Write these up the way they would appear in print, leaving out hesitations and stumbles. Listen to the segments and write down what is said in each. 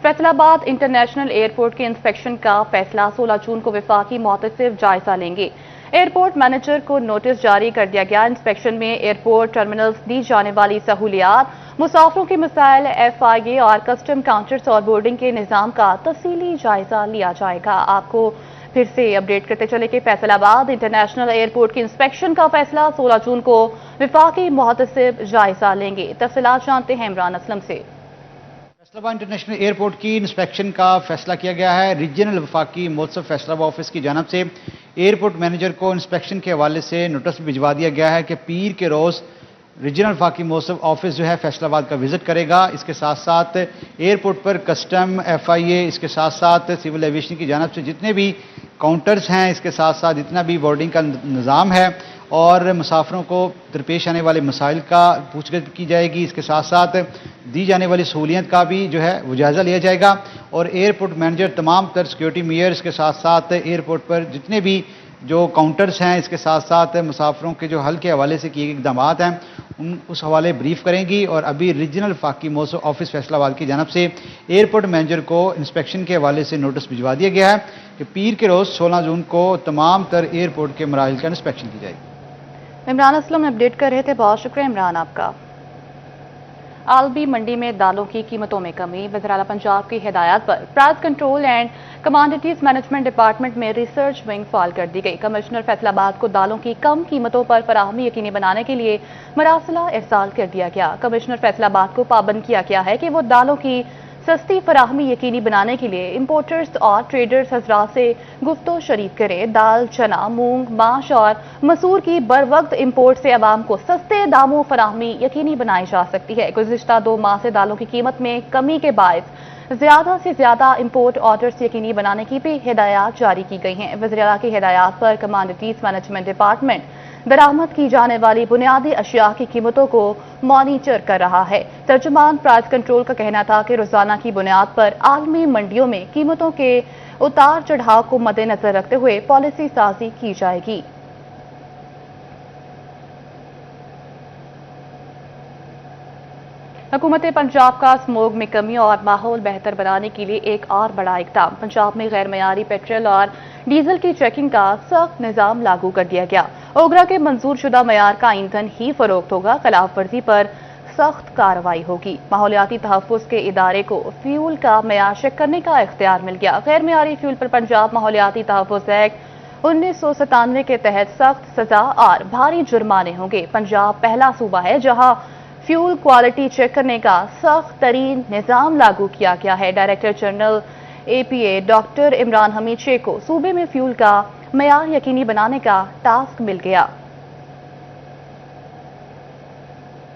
फैसल आबाद international airport के inspection का फैसला 16 जून को वफाकी मोहतसिब जायजा लेंगे। एयरपोर्ट मैनेजर को नोटिस जारी कर दिया गया। इंस्पेक्शन में एयरपोर्ट टर्मिनल्स दी जाने वाली सहूलियात, मुसाफिरों के मसाइल, FIA और कस्टम काउंटर्स और बोर्डिंग के निज़ाम का तफसीली जायजा लिया जाएगा। आपको फिर से अपडेट करते चले कि फैसल आबाद इंटरनेशनल एयरपोर्ट के इंस्पेक्शन का फैसला 16 जून को वफाकी मोहतसिब जायजा लेंगे। तफसीलात जानते हैं इमरान असलम से। फैसलाबाद इंटरनेशनल एयरपोर्ट की इंस्पेक्शन का फैसला किया गया है। रीजनल वफाकी मोहतसिब फैसलाबाद ऑफिस की जानब से एयरपोर्ट मैनेजर को इंस्पेक्शन के हवाले से नोटिस भिजवा दिया गया है कि पीर के रोज़ रीजनल वफाकी मोहतसिब ऑफिस जो है फैसलाबाद का विजिट करेगा। इसके साथ साथ एयरपोर्ट पर कस्टम, FIA, इसके साथ साथ सिविल एविएशन की जानब से जितने भी काउंटर्स हैं, इसके साथ साथ जितना भी बोर्डिंग का निज़ाम है और मुसाफिरों को दरपेश आने वाले मसाइल का पूछगिछ की जाएगी। इसके साथ साथ दी जाने वाली सहूलियत का भी जो है वो जायज़ा लिया जाएगा और एयरपोर्ट मैनेजर तमाम तर सिक्योरिटी मेयर्स के साथ साथ एयरपोर्ट पर जितने भी जो काउंटर्स हैं, इसके साथ साथ मुसाफिरों के जो हल के हवाले से किए गए इक़दाम हैं उस हवाले ब्रीफ करेंगी। और अभी रीजनल वफाकी मोहतसिब ऑफिस फैसलाबाद की जानब से एयरपोर्ट मैनेजर को इंस्पेक्शन के हवाले से नोटिस भिजवा दिया गया है कि पीर के रोज़ 16 जून को तमाम तर एयरपोर्ट के मराहिल का इंस्पेक्शन की जाएगी। इमरान असलम अपडेट कर रहे थे, बहुत शुक्रिया इमरान आपका। आलबी मंडी में दालों की कीमतों में कमी। वज़ीर-ए-आला पंजाब की हिदायत पर price control and commodities management department में रिसर्च विंग फाल कर दी गई। कमिश्नर फैसलाबाद को दालों की कम कीमतों पर फराहमी यकीनी बनाने के लिए मरासला इरसाल कर दिया गया। कमिश्नर फैसलाबाद को पाबंद किया गया है कि वो दालों की सस्ती फराहमी यकीनी बनाने के लिए इंपोर्टर्स और ट्रेडर्स हजरात से गुफ्तो शरीक करें। दाल, चना, मूंग, माश और मसूर की बर वक्त इम्पोर्ट से अवाम को सस्ते दामों फराहमी यकीनी बनाई जा सकती है। गुज़िश्ता 2 माह से दालों की कीमत में कमी के बायस ज्यादा से ज्यादा इम्पोर्ट ऑर्डर्स यकीनी बनाने की भी हिदायत जारी की गई हैं। वज़ीर-ए-आला की हिदायत पर कमोडिटीज मैनेजमेंट डिपार्टमेंट दरामद की जाने वाली बुनियादी अशिया की कीमतों को मॉनिटर कर रहा है। तर्जुमान प्राइस कंट्रोल का कहना था कि रोजाना की बुनियाद पर आलमी मंडियों में कीमतों के उतार चढ़ाव को मद्देनजर रखते हुए पॉलिसी साजी की जाएगी। हुकूमत पंजाब का स्मोग में कमी और माहौल बेहतर बनाने के लिए एक और बड़ा इक़दाम। पंजाब में गैर मयारी पेट्रोल और डीजल की चेकिंग का सख्त निज़ाम लागू कर दिया गया। ओगरा के मंजूर शुदा मयार का ईंधन ही फरोख्त होगा। खिलाफ वर्जी पर सख्त कार्रवाई होगी। माहौलियाती तहफ़्फ़ुज़ के इदारे को फ्यूल का मयार चेक करने का इख्तियार मिल गया। गैर मयारी फ्यूल पर पंजाब माहौलियाती तहफ़्फ़ुज़ एक्ट 1997 के तहत सख्त सजा और भारी जुर्माने होंगे। पंजाब पहला सूबा है जहां फ्यूल क्वालिटी चेक करने का सख्त तरीन निज़ाम लागू किया गया है। Director general APA doctor Imran Hamid Sheikh को सूबे में फ्यूल का मयार यकीनी बनाने का टास्क मिल गया।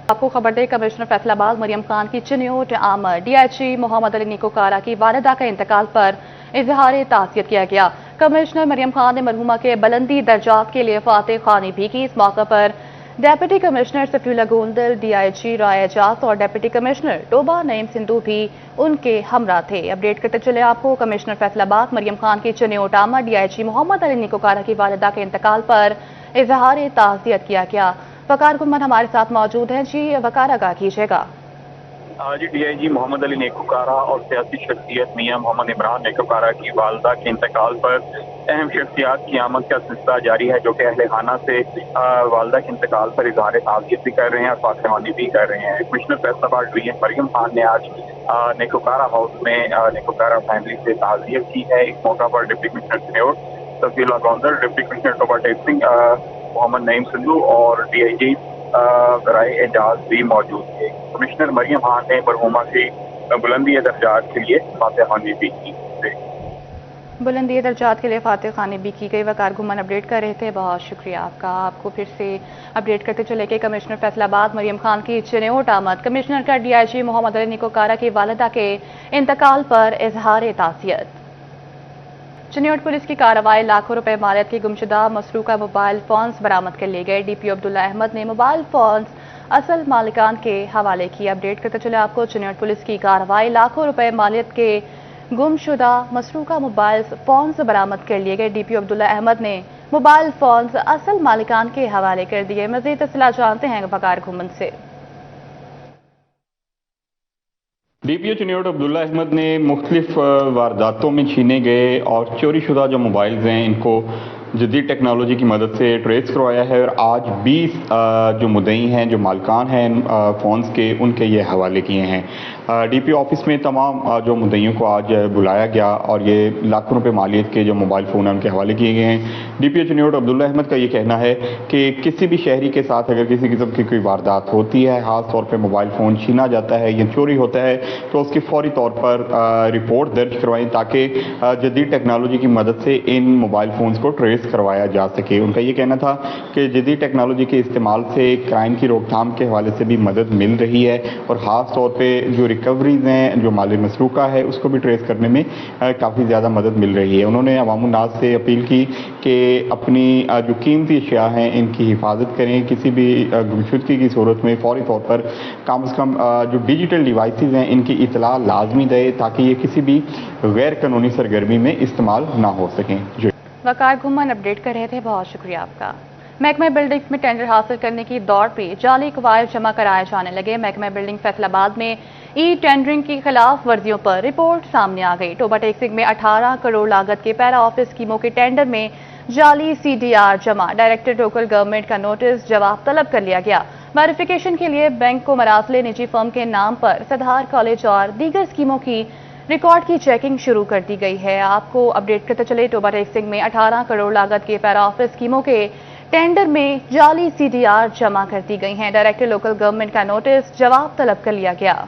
आपको खबर दें, कमिश्नर फैसलाबाद मरियम खान की चिन्योट आमद। DIG मोहम्मद अली निकोकारा की वालिदा का इंतकाल पर इजहार ताज़ियत किया गया। कमिश्नर मरियम खान ने मरहूमा के बुलंदी दर्जात के लिए फातिह ख़्वानी भी की। इस मौके पर deputy commissioner Safiullah Gondal, DIG राय एजाज और deputy commissioner Toba Naeem Sindhu भी उनके हमरा थे। अपडेट करते चले आपको, कमिश्नर फैसलाबाद मरियम खान की चिन्योट आमद। DIG मोहम्मद अली निकोकारा की वालिदा के इंतकाल पर इजहार ताज़ियत किया गया। वकार गुमन हमारे साथ मौजूद हैं। जी वकार, आगाह कीजिएगा। जी, DIG मोहम्मद अली नेकोकारा और सियासी शख्सियत मियां मोहम्मद इमरान नेकोकारा की वालदा के इंतकाल पर अहम शख्सियात की आमद का सिलसिला जारी है, जो कि अहले खाना से वालदा के इंतकाल पर इजहार ताज़ियत भी कर रहे हैं और फातिहवानी भी कर रहे हैं। कमिश्नर फैसलाबाद DIG मरियम खान ने आज नेकोकारा हाउस में नेकोकारा फैमिली से ताज़ियत की है। इस मौका पर deputy commissioner Chiniot Safiullah Gondal, deputy commissioner Toba Tek Muhammad Naeem Sindhu और DIG राय एजाज भी मौजूद थे। कमिश्नर मरियम खान ने मरहूमा की बुलंदी दर्जात के लिए फातिह ख़्वानी भी की। बुलंदी दर्जात के लिए फातिह ख़्वानी भी की गई। वकार गुमन अपडेट कर रहे थे, बहुत शुक्रिया आपका। आपको फिर से अपडेट करते चले कि कमिश्नर फैसलाबाद मरियम खान की चिन्योट आमद। कमिश्नर का DIG मोहम्मद अली निकोकारा की वालिदा के इंतकाल पर इजहार ताज़ियत। चिन्योट पुलिस की कार्रवाई, लाखों रुपए मालियत की गुमशुदा मसरूका मोबाइल फोन्स बरामद कर लिए गए। DPO अब्दुल्ला अहमद ने मोबाइल फोन्स असल मालिकान के हवाले की। अपडेट करते चले आपको, चिन्योट पुलिस की कार्रवाई, लाखों रुपए मालियत के गुमशुदा मसरूका मोबाइल फोन्स बरामद कर लिए गए। DPO अब्दुल्ला अहमद ने मोबाइल फोन्स असल मालिकान के हवाले कर दिए। मजीद तफसीलात जानते हैं वकार घुमन से। DPO चुनियोट अब्दुल्ला अहमद ने मुख्तलिफ वारदातों में छीने गए और चोरी शुदा जो मोबाइल्स हैं इनको जदीद टेक्नोलॉजी की मदद से ट्रेस करवाया है और आज 20 जो मुद्दई हैं, जो मालकान हैं फ़ोन्स के, उनके ये हवाले किए हैं। DPO ऑफिस में तमाम जो मुद्दइयों को आज बुलाया गया और ये लाखों रुपए मालियत के जो मोबाइल फ़ोन हैं उनके हवाले किए गए हैं। DPO चुनियोट अब्दुल्ला अहमद का ये कहना है कि किसी भी शहरी के साथ अगर किसी किस्म की कोई वारदात होती है, ख़ास तौर पर मोबाइल फ़ोन छीना जाता है या चोरी होता है, तो उसकी फौरी तौर पर रिपोर्ट दर्ज करवाएं ताकि जदीद टेक्नोलॉजी की मदद से इन मोबाइल फ़ोन्स को ट्रेस करवाया जा सके। उनका ये कहना था कि जदीद टेक्नोलॉजी के इस्तेमाल से क्राइम की रोकथाम के हवाले से भी मदद मिल रही है और ख़ास तौर पे जो रिकवरीज हैं, जो माल मसरूका है, उसको भी ट्रेस करने में काफ़ी ज़्यादा मदद मिल रही है। उन्होंने अवामुन नास से अपील की कि अपनी जो कीमती अशिया हैं इनकी हिफाजत करें, किसी भी गुमशुदगी की सूरत में फौरी तौर पर कम से कम जो डिजिटल डिवाइसेज हैं इनकी इतला लाजमी दे ताकि ये किसी भी गैर कानूनी सरगर्मी में इस्तेमाल ना हो सकें। जो वकार घुमन अपडेट कर रहे थे, बहुत शुक्रिया आपका। महकमा बिल्डिंग्स में टेंडर हासिल करने की दौड़ पे जाली कवायद जमा कराए जाने लगे। महकमा बिल्डिंग फैसलाबाद में ई टेंडरिंग की खिलाफ वर्जियों पर रिपोर्ट सामने आ गई। टोबा टेक्सिंग में 18 करोड़ लागत के पैरा ऑफिस स्कीमों के टेंडर में जाली CDR जमा, डायरेक्टर लोकल गवर्नमेंट का नोटिस जवाब तलब कर लिया गया। वेरिफिकेशन के लिए बैंक को मरासले निजी फर्म के नाम पर सधार कॉलेज और दीगर स्कीमों की रिकॉर्ड की चेकिंग शुरू कर दी गई है। आपको अपडेट करते चले, टोबा टेक्सिंग में 18 करोड़ लागत के पैरा ऑफिस स्कीमों के टेंडर में जाली CDR जमा कर दी गई हैं। डायरेक्टर लोकल गवर्नमेंट का नोटिस जवाब तलब कर लिया गया।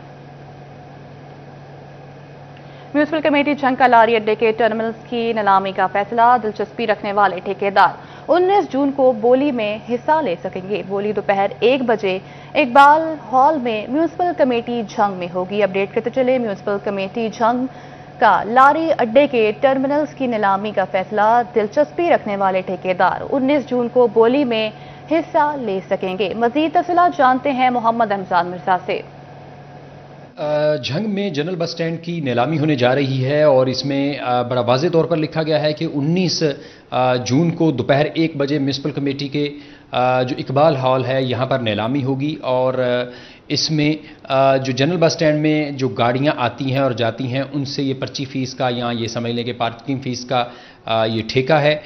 म्यूनिसिपल कमेटी झंग का लारी अड्डे के टर्मिनल्स की नीलामी का फैसला, दिलचस्पी रखने वाले ठेकेदार 19 जून को बोली में हिस्सा ले सकेंगे। बोली दोपहर 1 बजे इकबाल हॉल में म्यूनिसिपल कमेटी झंग में होगी। अपडेट करते चले, म्यूनिसिपल कमेटी झंग का लारी अड्डे के टर्मिनल्स की नीलामी का फैसला, दिलचस्पी रखने वाले ठेकेदार 19 जून को बोली में हिस्सा ले सकेंगे। मजीद तफसीलात जानते हैं मोहम्मद हमजान मिर्जा से। झंग में जनरल बस स्टैंड की नीलामी होने जा रही है और इसमें बड़ा वाज़ेह तौर पर लिखा गया है कि 19 जून को दोपहर 1 बजे म्यूनिसिपल कमेटी के जो इकबाल हॉल है यहाँ पर नीलामी होगी और इसमें जो जनरल बस स्टैंड में जो गाड़ियाँ आती हैं और जाती हैं उनसे ये पर्ची फ़ीस का या ये समझ लें कि पार्किंग फ़ीस का ये ठेका है,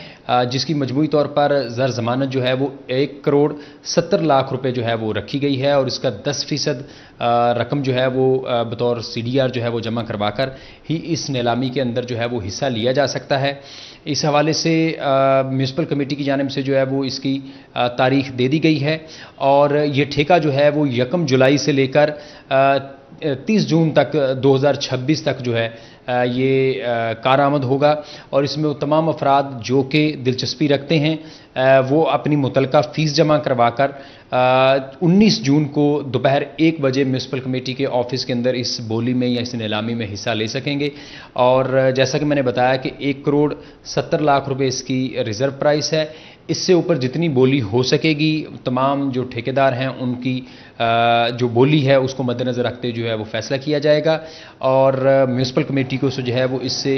जिसकी मजमूई तौर पर ज़र ज़मानत जो है वो 1 करोड़ 70 लाख रुपए जो है वो रखी गई है और इसका 10% रकम जो है वो बतौर CDR जो है वो जमा करवाकर ही इस नीलामी के अंदर जो है वो हिस्सा लिया जा सकता है। इस हवाले से म्यूनिसिपल कमेटी की जानिब से जो है वो इसकी तारीख दे दी गई है और ये ठेका जो है वो 1 जुलाई से लेकर 30 जून तक 2026 तक जो है ये कारआमद होगा और इसमें वो तमाम अफराद जो कि दिलचस्पी रखते हैं वो अपनी मुतलका फ़ीस जमा करवाकर 19 जून को दोपहर 1 बजे म्यूनिसिपल कमेटी के ऑफिस के अंदर इस बोली में या इस नीलामी में हिस्सा ले सकेंगे। और जैसा कि मैंने बताया कि 1 करोड़ 70 लाख रुपए इसकी रिज़र्व प्राइस है। इससे ऊपर जितनी बोली हो सकेगी तमाम जो ठेकेदार हैं उनकी जो बोली है उसको मद्देनज़र रखते जो है वो फैसला किया जाएगा और म्यूनिसिपल कमेटी को जो है वो इससे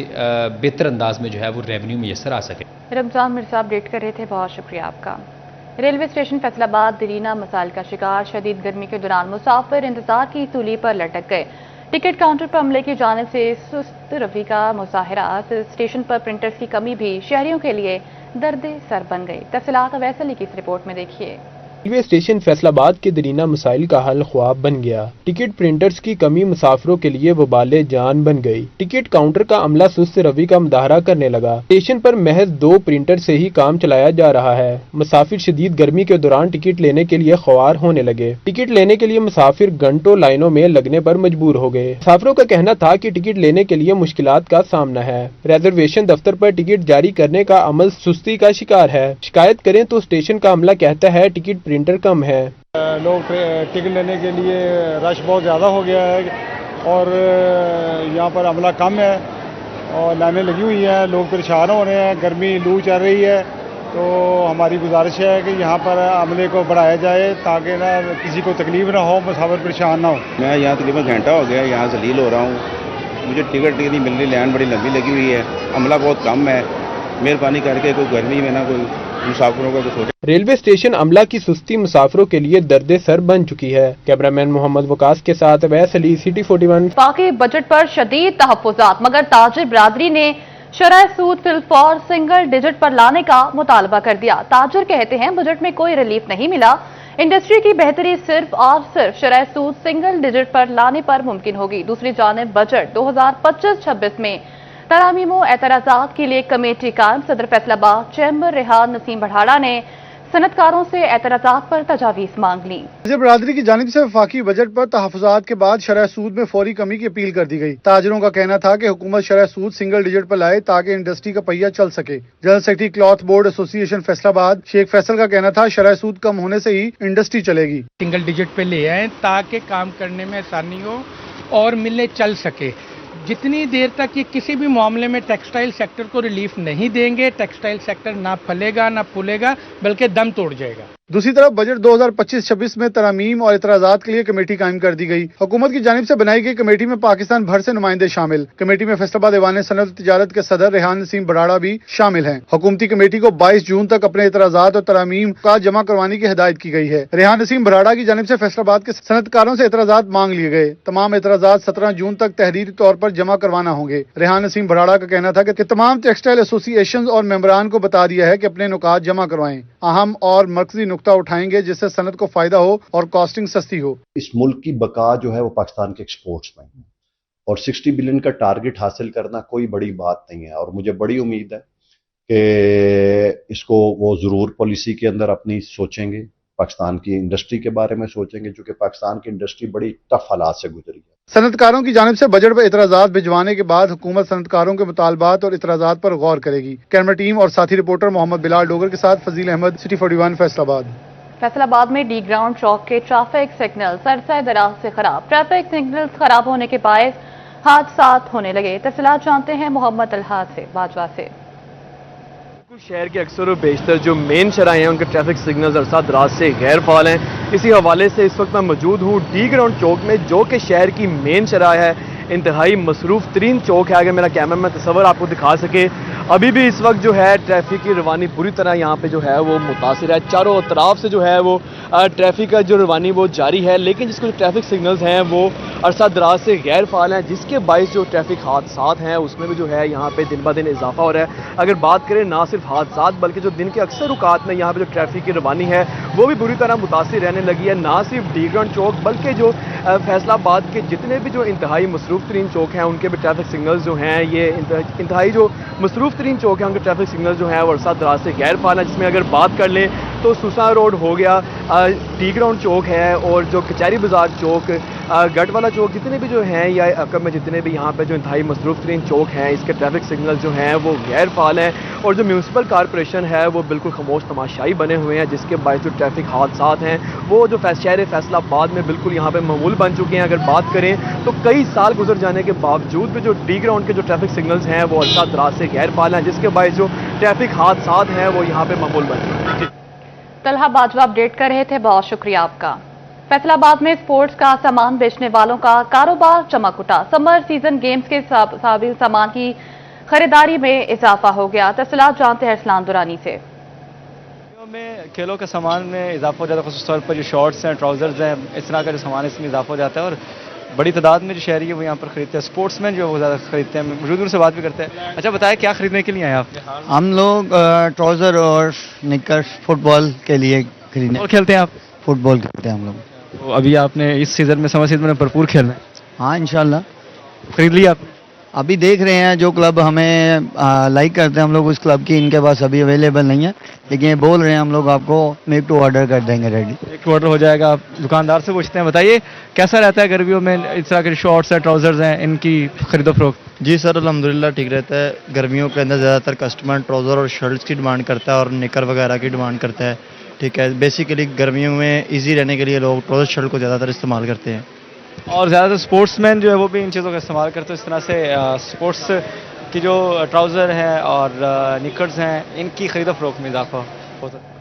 बेहतर अंदाज में जो है वो रेवेन्यू मैसर आ सके। रमजान मिर्जा अपडेट कर रहे थे, बहुत शुक्रिया आपका। रेलवे स्टेशन फैसलाबाद दरीना मसाइल का शिकार, शदीद गर्मी के दौरान मुसाफिर इंतजार की सूली पर लटक गए। टिकट काउंटर पर अमले की जानिब से सुस्त रवि का मुजाहरा, स्टेशन पर प्रिंटर्स की कमी भी शहरियों के लिए दर्द सर बन गई। तफसीलात वैसली की इस रिपोर्ट में देखिए। रेलवे स्टेशन फैसलाबाद के दरीना मसाइल का हल ख्वाब बन गया। टिकट प्रिंटर्स की कमी मुसाफिरों के लिए वबाले जान बन गई। टिकट काउंटर का अमला सुस्त रवि का मुजाहरा करने लगा। स्टेशन पर महज 2 प्रिंटर से ही काम चलाया जा रहा है। मुसाफिर शदीद गर्मी के दौरान टिकट लेने के लिए ख्वार होने लगे। टिकट लेने के लिए मुसाफिर घंटों लाइनों में लगने पर मजबूर हो गए। मुसाफिरों का कहना था कि टिकट लेने के लिए मुश्किलात का सामना है। रिजर्वेशन दफ्तर पर टिकट जारी करने का अमल सुस्ती का शिकार है। शिकायत करें तो स्टेशन का अमला कहता है टिकट प्रिंटर कम है। लोग टिकट लेने के लिए रश बहुत ज़्यादा हो गया है और यहाँ पर अमला कम है और लाइनें लगी हुई हैं, लोग परेशान हो रहे हैं, गर्मी लू चल रही है। तो हमारी गुजारिश है कि यहाँ पर अमले को बढ़ाया जाए ताकि ना किसी को तकलीफ ना हो, मुसाफिर परेशान ना हो। मैं यहाँ तकरीबन घंटा हो गया यहाँ से लील हो रहा हूँ, मुझे टिकट नहीं मिल रही, लाइन बड़ी लंबी लगी हुई है, अमला बहुत कम है। मेहरबानी करके कोई गर्मी में ना कोई मुसाफिरों का तो सोचा। रेलवे स्टेशन अमला की सुस्ती मुसाफिरों के लिए दर्द सर बन चुकी है। कैमरामैन मोहम्मद वकास के साथ वैस अली, सिटी 41। बाकी बजट पर शदीद तहफ्फुज़ात, मगर ताजिर बिरादरी ने शरह सूद फिलफौर सिंगल डिजिट पर लाने का मुतालबा कर दिया। ताजिर कहते हैं बजट में कोई रिलीफ नहीं मिला, इंडस्ट्री की बेहतरी सिर्फ और सिर्फ शरह सूद सिंगल डिजिट पर लाने पर मुमकिन होगी। दूसरी जानिब बजट 2025-26 में तरामीमों एतराज़ात के लिए कमेटी कायम। सदर फैसलाबाद चैम्बर रेहान नसीम बढ़ाड़ा ने सनतकारों से एतराज़ात पर तजावीज़ मांग ली। ताजिर बिरादरी की जानिब से वफाकी बजट पर तहफ़्फ़ुज़ात के बाद शरह सूद में फौरी कमी की अपील कर दी गई। ताजिरों का कहना था कि हुकूमत शरह सूद सिंगल डिजिट पर लाए ताकि इंडस्ट्री का पहिया चल सके। General secretary cloth board association Faisalabad Sheikh Faisal का कहना था शरह सूद कम होने से ही इंडस्ट्री चलेगी। सिंगल डिजिट पे ले आए ताकि काम करने में आसानी हो और मिलें चल सके। जितनी देर तक ये किसी भी मामले में टेक्सटाइल सेक्टर को रिलीफ नहीं देंगे, टेक्सटाइल सेक्टर ना फलेगा ना फूलेगा बल्कि दम तोड़ जाएगा। दूसरी तरफ बजट 2025-26 में तरामीम और इतराज़ात के लिए कमेटी कायम कर दी गई। हुकूमत की जानिब से बनाई गई कमेटी में पाकिस्तान भर से नुमाइंदे शामिल। कमेटी में फैसलाबाद ऐवान सनअत तिजारत के सदर रेहान नसीम बढ़ाड़ा भी शामिल हैं। हुकूमती कमेटी को 22 जून तक अपने इतराज़ात और तरामीम का जमा करवाने की हिदायत की गई है। रेहान नसीम बढ़ाड़ा की जानिब से फैसलाबाद के सनतकारों से इतराज़ात मांग लिए गए। तमाम इतराज़ात 17 जून तक तहरीरी तौर पर जमा करवाना होंगे। रेहान नसीम बढ़ाड़ा का कहना था कि तमाम टेक्सटाइल एसोसिएशन और मेंबरान को बता दिया है कि अपने नुकात जमा करवाएं। अहम और मरकजी नुक्ता उठाएंगे जिससे सनत को फायदा हो और कॉस्टिंग सस्ती हो। इस मुल्क की बका जो है वो पाकिस्तान के एक्सपोर्ट्स में है और 60 बिलियन का टारगेट हासिल करना कोई बड़ी बात नहीं है और मुझे बड़ी उम्मीद है कि इसको वो ज़रूर पॉलिसी के अंदर अपनी सोचेंगे, पाकिस्तान की इंडस्ट्री के बारे में सोचेंगे, क्योंकि पाकिस्तान की इंडस्ट्री बड़ी टफ हालात से गुजरी है। सनतकारों की जानिब से बजट पर इतराज़ात भिजवाने के बाद हुकूमत सनतकारों के मुतालबात और इतराज़ात पर गौर करेगी। कैमरा टीम और साथी रिपोर्टर मोहम्मद बिलाल डोगर के साथ फजील अहमद, सिटी 41 फैसलाबाद। फैसलाबाद में डी ग्राउंड चौक के ट्रैफिक सिग्नल सरसए दराज से खराब। ट्रैफिक सिग्नल्स खराब होने के बायस हादसात होने लगे। तफसीलात जानते हैं मोहम्मद अलहाद से बाजवा से। शहर के अक्सर और बेशतर जो मेन शराह हैं उनके ट्रैफिक सिग्नल्स अरसा दराज से गैर फाल हैं। इसी हवाले से इस वक्त मैं मौजूद हूँ डी ग्राउंड चौक में, जो कि शहर की मेन शराह है, इंतहाई मसरूफ तरीन चौक है। अगर मेरा कैमरा में तस्वर आपको दिखा सके, अभी भी इस वक्त जो है ट्रैफिक की रवानी पूरी तरह यहाँ पे जो है वो मुतासिर है। चारों तरफ से जो है वो ट्रैफिक का जो रवानी वो जारी है, लेकिन जिसको ट्रैफिक सिग्नल्स हैं वो अरसा दराज से गैर फाल हैं, जिसके बायस जो ट्रैफिक हादसात हैं उसमें भी जो है यहाँ पे दिन ब दिन इजाफा हो रहा है। अगर बात करें ना सिर्फ हादसात बल्कि जो दिन के अक्सर औकात में यहाँ पे जो ट्रैफिक की रवानी है वो भी बुरी तरह मुतासिर रहने लगी है। ना सिर्फ डी ग्राउंड चौक बल्कि जो फैसलाबाद के जितने भी जो इंतहाई मसरूफ तरीन चौक हैं उनके भी ट्रैफिक सिग्नल्स जो हैं, ये इंतहाई जो मसरूफ तरीन चौक है उनके ट्रैफिक सिग्नल जो है वो अरसा दराज से गैर फाल है। जिसमें अगर बात कर लें तो सुसा रोड हो गया, टी ग्राउंड चौक है और जो कचहरी बाजार चौक, गट वाला चौक, जितने भी जो हैं या अकब में जितने भी यहाँ पे जो इंतहाई मसरूफ तरीन चौक हैं इसके ट्रैफिक सिग्नल जो हैं वो गैर फाल हैं। और जो म्यूनसिपल कॉरपोरेशन है वो बिल्कुल खामोश तमाशाई बने हुए हैं, जिसके बायस जो ट्रैफिक हादसात हैं वो जो शहर फैसलाबाद में बिल्कुल यहाँ पे मामूल बन चुके हैं। अगर बात करें तो कई साल गुजर जाने के बावजूद भी जो डी ग्राउंड के जो ट्रैफिक सिग्नल्स हैं वो अरसा दराज से गैर फाल हैं, जिसके बायस जो ट्रैफिक हादसात हैं वो यहाँ पे मामूल बन चुके हैं। तलहा बाजवा अपडेट कर रहे थे, बहुत शुक्रिया आपका। फैसलाबाद में स्पोर्ट्स का सामान बेचने वालों का कारोबार चमक उठा। समर सीजन गेम्स के साबिल सामान की खरीदारी में इजाफा हो गया। तफसीलात जानते हैं अरसलान दुरानी से। में खेलों के सामान में इजाफा हो जाता है, खास तौर पर जो शॉर्ट्स हैं, ट्राउजर्स हैं, इस तरह का जो सामान है इसमें इजाफा हो जाता है और बड़ी तादाद में जो शहरी है वो यहाँ पर खरीदते हैं। स्पोर्ट्समैन जो वो ज़्यादा खरीदते हैं, मौजूद उनसे बात भी करते हैं। अच्छा बताएं, क्या खरीदने के लिए आए आप? हम लोग ट्राउज़र और निकर्स फुटबॉल के लिए खरीदने। और खेलते हैं आप? फुटबॉल खेलते हैं हम लोग। तो अभी आपने इस सीज़न में, समर सीजन में भरपूर खेलना है? हाँ इंशाल्लाह। खरीद लिया आप? अभी देख रहे हैं जो क्लब हमें लाइक करते हैं हम लोग उस क्लब की इनके पास अभी अवेलेबल नहीं है, लेकिन ये बोल रहे हैं हम लोग आपको मेक टू ऑर्डर कर देंगे रेडी। एक टू ऑर्डर हो जाएगा। आप दुकानदार से पूछते हैं, बताइए कैसा रहता है गर्मियों में इस तरह के शॉर्ट्स हैं, ट्राउजर्स हैं, इनकी खरीदो फरोख्त? जी सर अल्हम्दुलिल्लाह ठीक रहता है। गर्मियों के अंदर ज़्यादातर कस्टमर ट्राउज़र और शर्ट्स की डिमांड करता है और निकर वगैरह की डिमांड करता है। ठीक है, बेसिकली गर्मियों में इजी रहने के लिए लोग ट्राउज़र शर्ट को ज़्यादातर इस्तेमाल करते हैं और ज़्यादातर स्पोर्ट्समैन जो है वो भी इन चीज़ों का इस्तेमाल करते हैं। इस तरह से स्पोर्ट्स की जो ट्राउज़र हैं और निकर्स हैं इनकी खरीदो फरोख्त में इजाफा हो सकता है।